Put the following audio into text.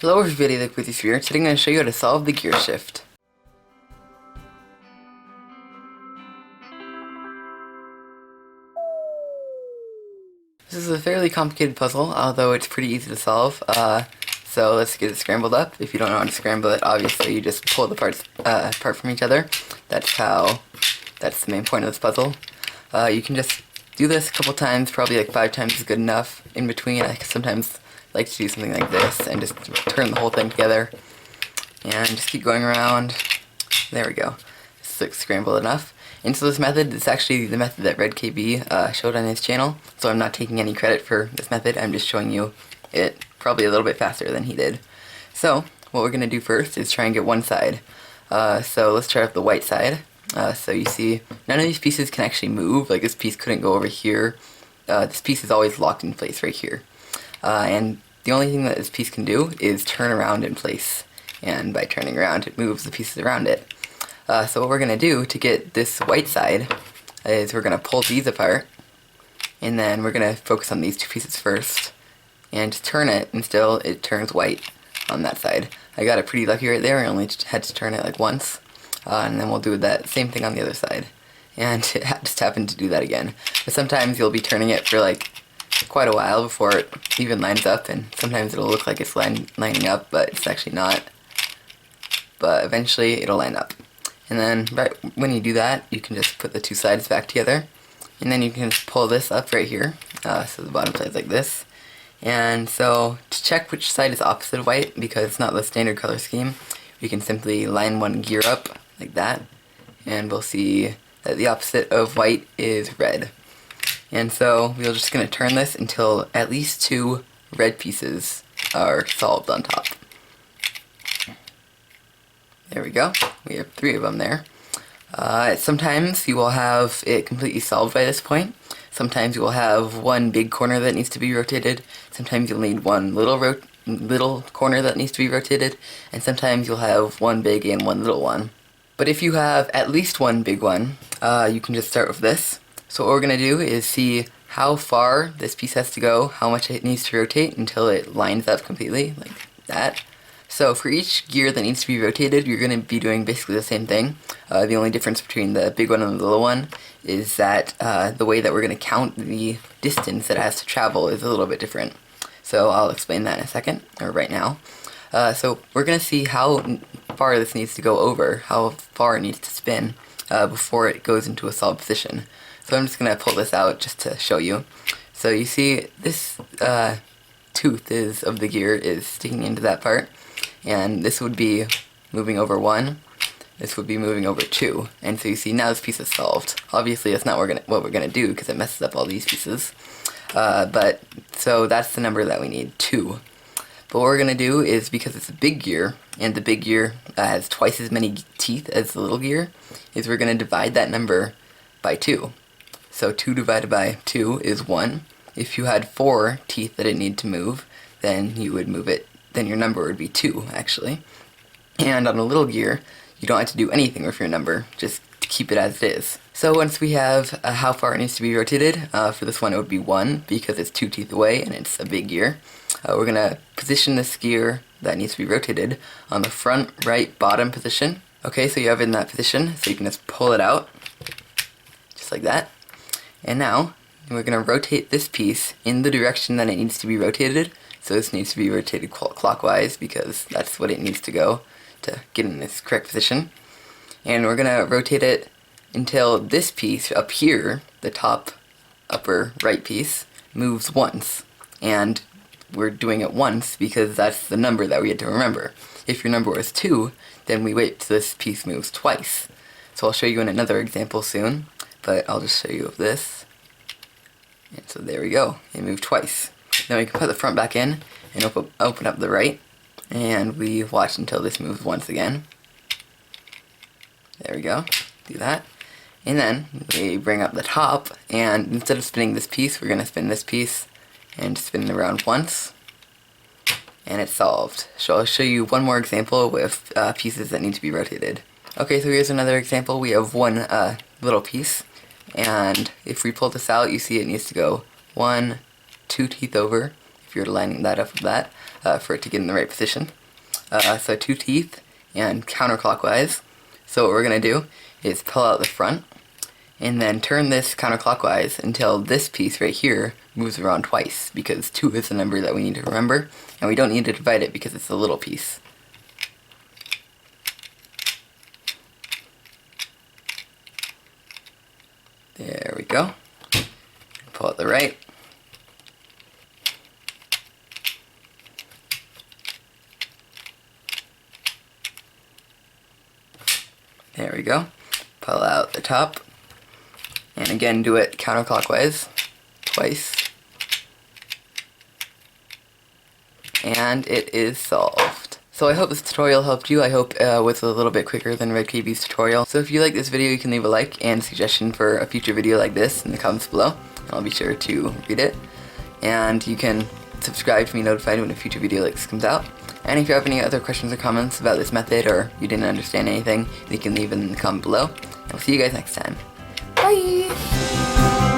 Hello everybody, the Quizy Sphere. Today I'm going to show you how to solve the gear shift. This is a fairly complicated puzzle, although it's pretty easy to solve. So let's get it scrambled up. If you don't know how to scramble it, obviously you just pull the parts apart from each other. That's the main point of this puzzle. You can just do this a couple times, probably like 5 times is good enough. In between, I sometimes like to do something like this and just turn the whole thing together and just keep going around. There we go. It's like scrambled enough. And so this method is actually the method that RedKB showed on his channel, so I'm not taking any credit for this method. I'm just showing you it probably a little bit faster than he did. So what we're going to do first is try and get one side. So let's try with the white side. So you see none of these pieces can actually move. Like this piece couldn't go over here. This piece is always locked in place right here. And the only thing that this piece can do is turn around in place. And by turning around, it moves the pieces around it. So what we're going to do to get this white side is we're going to pull these apart. And then we're going to focus on these two pieces first. And just turn it until it turns white on that side. I got it pretty lucky right there. I only had to turn it like once. And then we'll do that same thing on the other side. And it just happened to do that again. But sometimes you'll be turning it for like quite a while before it even lines up, and sometimes it'll look like it's lining up, but it's actually not. But eventually it'll line up. And then right when you do that, you can just put the two sides back together, and then you can just pull this up right here, so the bottom side is like this. And so to check which side is opposite of white, because it's not the standard color scheme, we can simply line one gear up like that, and we'll see that the opposite of white is red. And so we're just going to turn this until at least 2 red pieces are solved on top. There we go. We have 3 of them there. Sometimes you will have it completely solved by this point. Sometimes you will have one big corner that needs to be rotated. Sometimes you'll need one little corner that needs to be rotated. And sometimes you'll have one big and one little one. But if you have at least one big one, you can just start with this. So what we're going to do is see how far this piece has to go, how much it needs to rotate until it lines up completely, like that. So for each gear that needs to be rotated, you're going to be doing basically the same thing. The only difference between the big one and the little one is that the way that we're going to count the distance that it has to travel is a little bit different. So I'll explain that in a second, or right now. So we're going to see how far this needs to go over, how far it needs to spin before it goes into a solid position. So I'm just going to pull this out just to show you. So you see this tooth of the gear is sticking into that part, and this would be moving over 1, this would be moving over 2, and so you see now this piece is solved. Obviously that's not what we're going to do because it messes up all these pieces, but so that's the number that we need, 2. But what we're going to do is, because it's a big gear, and the big gear has twice as many teeth as the little gear, is we're going to divide that number by 2. So 2 divided by 2 is 1. If you had 4 teeth that it needed to move, then you would move it, then your number would be 2, actually. And on a little gear, you don't have to do anything with your number, just keep it as it is. So once we have how far it needs to be rotated, for this one it would be 1, because it's 2 teeth away and it's a big gear. We're going to position this gear that needs to be rotated on the front right bottom position. Okay, so you have it in that position, so you can just pull it out, just like that. And now, we're going to rotate this piece in the direction that it needs to be rotated. So this needs to be rotated clockwise because that's what it needs to go to get in this correct position. And we're going to rotate it until this piece up here, the top upper right piece, moves once. And we're doing it once because that's the number that we had to remember. If your number was 2, then we wait till this piece moves twice. So I'll show you in another example soon. But I'll just show you this. And so there we go. It moved twice. Then we can put the front back in and open up the right. And we watch until this moves once again. There we go. Do that. And then we bring up the top, and instead of spinning this piece, we're going to spin this piece and spin it around once. And it's solved. So I'll show you one more example with pieces that need to be rotated. Okay, so here's another example. We have one little piece. And if we pull this out, you see it needs to go 1, 2 teeth over. if you were to line that up with that, for it to get in the right position. So 2 teeth and counterclockwise. So what we're going to do is pull out the front and then turn this counterclockwise until this piece right here moves around twice, because 2 is the number that we need to remember, and we don't need to divide it because it's a little piece. There we go. Pull out the right. There we go. Pull out the top. And again, do it counterclockwise twice. And it is solved. So I hope this tutorial helped you. I hope it was a little bit quicker than Red KB's tutorial. So if you like this video, you can leave a like and a suggestion for a future video like this in the comments below. And I'll be sure to read it. And you can subscribe to be notified when a future video like this comes out. And if you have any other questions or comments about this method, or you didn't understand anything, you can leave it in the comment below. And we'll see you guys next time. Bye!